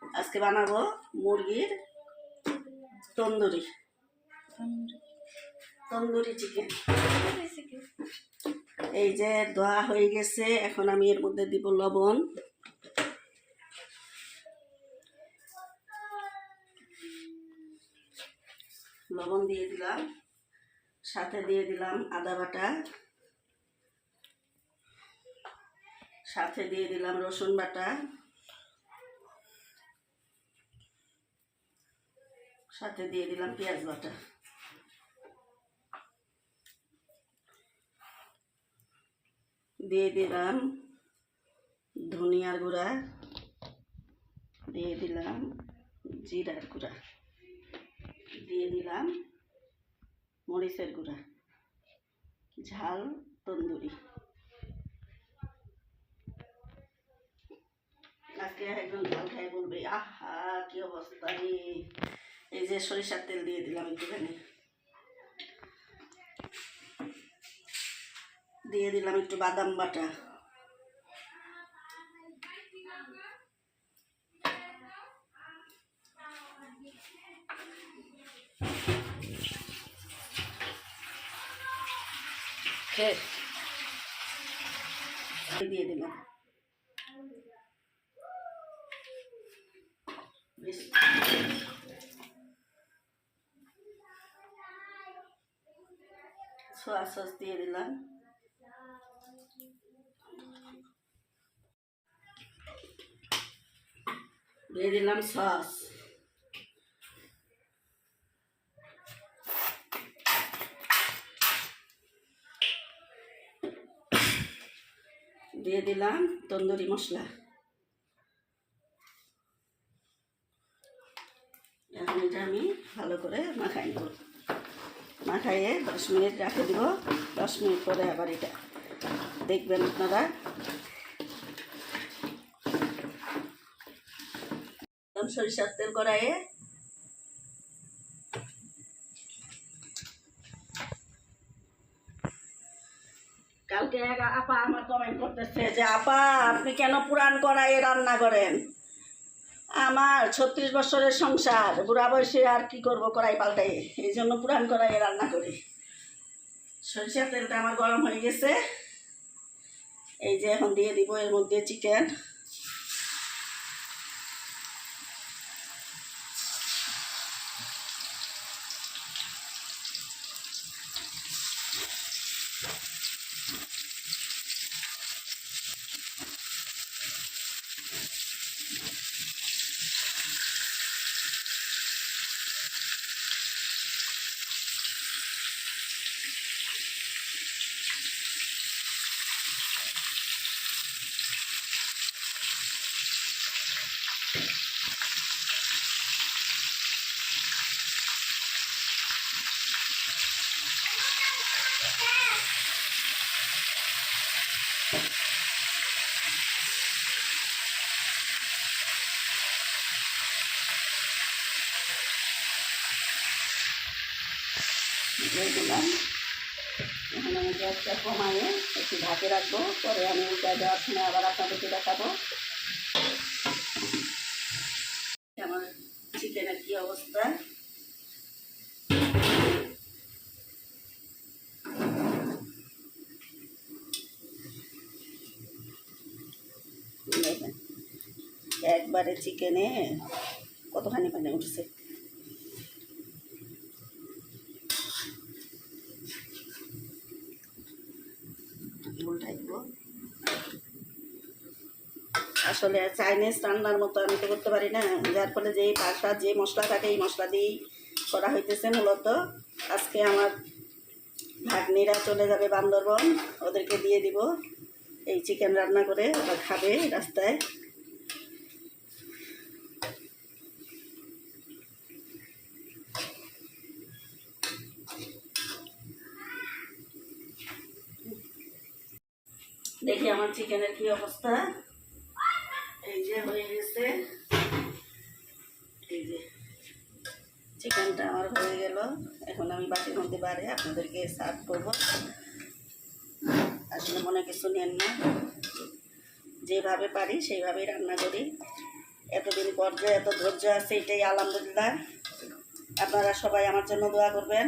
আজকে বানাবো মুরগির তন্দুরি তন্দুরি চিকেন। এই যে ধোয়া হয়ে গেছে, এখন আমি এর মধ্যে দিব লবণ, লবণ দিয়ে দিলাম, সাথে দিয়ে দিলাম আদা বাটা, সাথে দিয়ে দিলাম রসুন বাটা, সাথে দিয়ে দিলাম পেঁয়াজ বাটা, দিয়ে দিলাম ধনিয়ার গুঁড়া, দিয়ে দিলাম জিরার গুঁড়া, দিয়ে দিলাম মরিচের গুঁড়া, ঝাল তন্দুরি। আজকে একজন ঝাল খাই বলবে আহা কি অবস্থা রে। এই যে সরিষার তেল দিয়ে দিলাম একটুখানি, দিয়ে দিলাম একটু বাদাম বাটা, দিয়ে দিলাম সোয়া সস, দিয়ে দিলাম সস, দিয়ে দিলাম তন্দুরি মশলা। এখন এটা আমি ভালো করে মাখাই নেব, মাখাইয়ে 10 মিনিট রেখে দিব। 10 মিনিট পরে আবার এটা দেখবেন আপনারা। সরিষার তেল কড়াইয়ে কালকে এক আপা আমার কমেন্ট করতেছে যে আপা আপনি কেন পুরান কড়াইয়ে রান্না করেন? আমার 36 বছরের সংসার, বুড়া বয়সে আর কি করব কড়াই পাল্টাই, এই জন্য পুরান কড়াইয়ে রান্না করি। সরিষার তেলটা আমার গরম হয়ে গেছে, এই যে এখন দিয়ে দিব এর মধ্যে চিকেন। দিলাম, এখন আমি গ্যাসটা কমায়ে একটু ঢাকে রাখবো, পরে আমি উল্টা দেওয়ার সময় আবার আপনাদেরকে দেখাবো আমার চিকেনের কি অবস্থা। একবারে চিকেনে কতখানি পানি উঠছে। আসলে চাইনিজ রান্নার মতো আমি তো করতে পারি না, যার ফলে যেই পাশা যে মশলা থাকে এই মশলা দিয়েই করা হইতেছে মূলত। আজকে আমার ভাগ্নিরা চলে যাবে বান্দরবন, ওদেরকে দিয়ে দিব এই চিকেন রান্না করে, ওরা খাবে রাস্তায়। দেখি আমার চিকেনের কি অবস্থা। এই যে হয়ে গেছে, এই যে চিকেনটা আমার হয়ে গেল। এখন আমি বাটির মধ্যে বাড়ে আপনাদেরকে সার্ভ করব। আসলে মনে কিছু নেন না, যেভাবে পারি সেইভাবেই রান্না করি। এতদিন পর যে এত ধৈর্য আছে এটাই আলহামদুলিল্লাহ। আপনারা সবাই আমার জন্য দোয়া করবেন।